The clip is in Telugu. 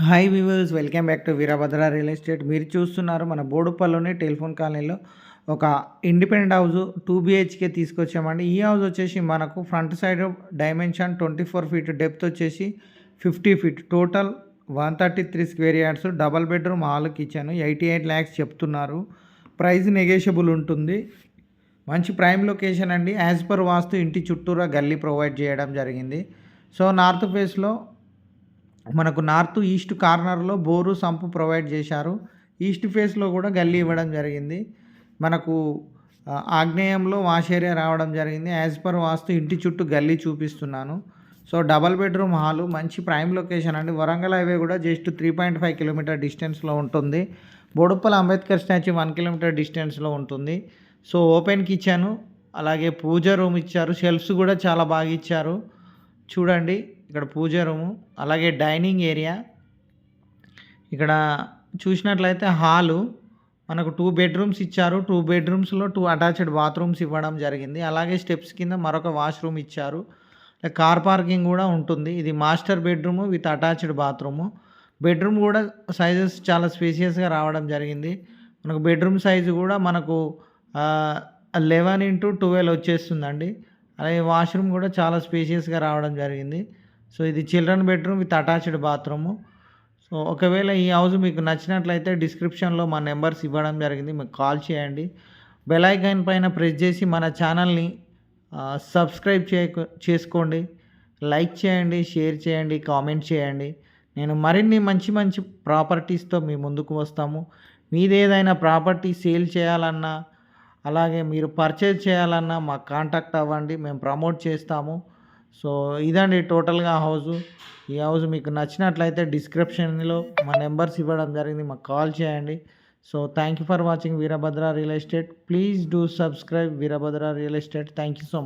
Hi viewers, welcome back to Veerabhadra real estate. మీరు చూస్తున్నారు మన బోడుప్పల్లోని టెలిఫోన్ కాలనీలో ఒక ఇండిపెండెంట్ హౌస్ 2 BHK తీసుకొచ్చామండి. ఈ హౌస్ వచ్చేసి మనకు front side dimension 24 feet, depth వచ్చేసి 50 feet, total 133 square yards, double bedroom, hall, kitchen. 88 lakhs చెప్తున్నారు. ప్రైస్ నెగోషియబుల్ ఉంటుంది. మంచి ప్రైమ్ లొకేషన్ అండి. యాజ్ పర్ వాస్తు ఇంటి చుట్టూరా గల్లీ ప్రొవైడ్ చేయడం జరిగింది. సో నార్త్ ఫేస్లో మనకు నార్త్ ఈస్ట్ కార్నర్లో బోరు సంపు ప్రొవైడ్ చేశారు. ఈస్ట్ ఫేస్లో కూడా గల్లీ ఇవ్వడం జరిగింది. మనకు ఆగ్నేయంలో వాష్ ఏరియా రావడం జరిగింది. యాజ్ పర్ వాస్తు ఇంటి చుట్టూ గల్లీ చూపిస్తున్నాను. సో డబల్ బెడ్రూమ్ హాలు, మంచి ప్రైమ్ లొకేషన్ అండి. వరంగల్ హైవే కూడా జస్ట్ 3.5 కిలోమీటర్ డిస్టెన్స్లో ఉంటుంది. బోడుప్పల్ అంబేద్కర్ స్టాచ్యూ 1 కిలోమీటర్ డిస్టెన్స్లో ఉంటుంది. సో ఓపెన్ కిచెను, అలాగే పూజ రూమ్ ఇచ్చారు. షెల్ఫ్స్ కూడా చాలా బాగా ఇచ్చారు. చూడండి, ఇక్కడ పూజ రూము, అలాగే డైనింగ్ ఏరియా. ఇక్కడ చూసినట్లయితే హాలు మనకు 2 బెడ్రూమ్స్ ఇచ్చారు. 2 బెడ్రూమ్స్లో 2 అటాచ్డ్ బాత్రూమ్స్ ఇవ్వడం జరిగింది. అలాగే స్టెప్స్ కింద మరొక వాష్రూమ్ ఇచ్చారు. కార్ పార్కింగ్ కూడా ఉంటుంది. ఇది master bedroom with attached bathroom. Bedroom కూడా సైజెస్ చాలా స్పేసియస్గా రావడం జరిగింది. మనకు బెడ్రూమ్ సైజు కూడా మనకు 11x12 వచ్చేస్తుందండి. అలాగే వాష్రూమ్ కూడా చాలా స్పేషియస్గా రావడం జరిగింది. సో ఇది children bedroom with attached bathroom. So ఒకవేళ ఈ హౌస్ మీకు నచ్చినట్లయితే డిస్క్రిప్షన్లో మా నెంబర్స్ ఇవ్వడం జరిగింది, మీకు కాల్ చేయండి. బెల్ ఐకాన్ పైన ప్రెస్ చేసి మన ఛానల్ని సబ్స్క్రైబ్ చేసుకోండి. లైక్ చేయండి, షేర్ చేయండి, కామెంట్ చేయండి. నేను మరిన్ని మంచి మంచి ప్రాపర్టీస్తో మీ ముందుకు వస్తాము. మీదేదైనా ప్రాపర్టీ సేల్ చేయాలన్నా, అలాగే మీరు పర్చేజ్ చేయాలన్నా మాకు కాంటాక్ట్ అవ్వండి, మేము ప్రమోట్ చేస్తాము. సో ఇదండి టోటల్గా హౌజు. ఈ హౌస్ మీకు నచ్చినట్లయితే డిస్క్రిప్షన్లో మా నెంబర్స్ ఇవ్వడం జరిగింది, మాకు కాల్ చేయండి. So thank you for watching Veerabhadra real estate. Please do subscribe Veerabhadra real estate. Thank you so much.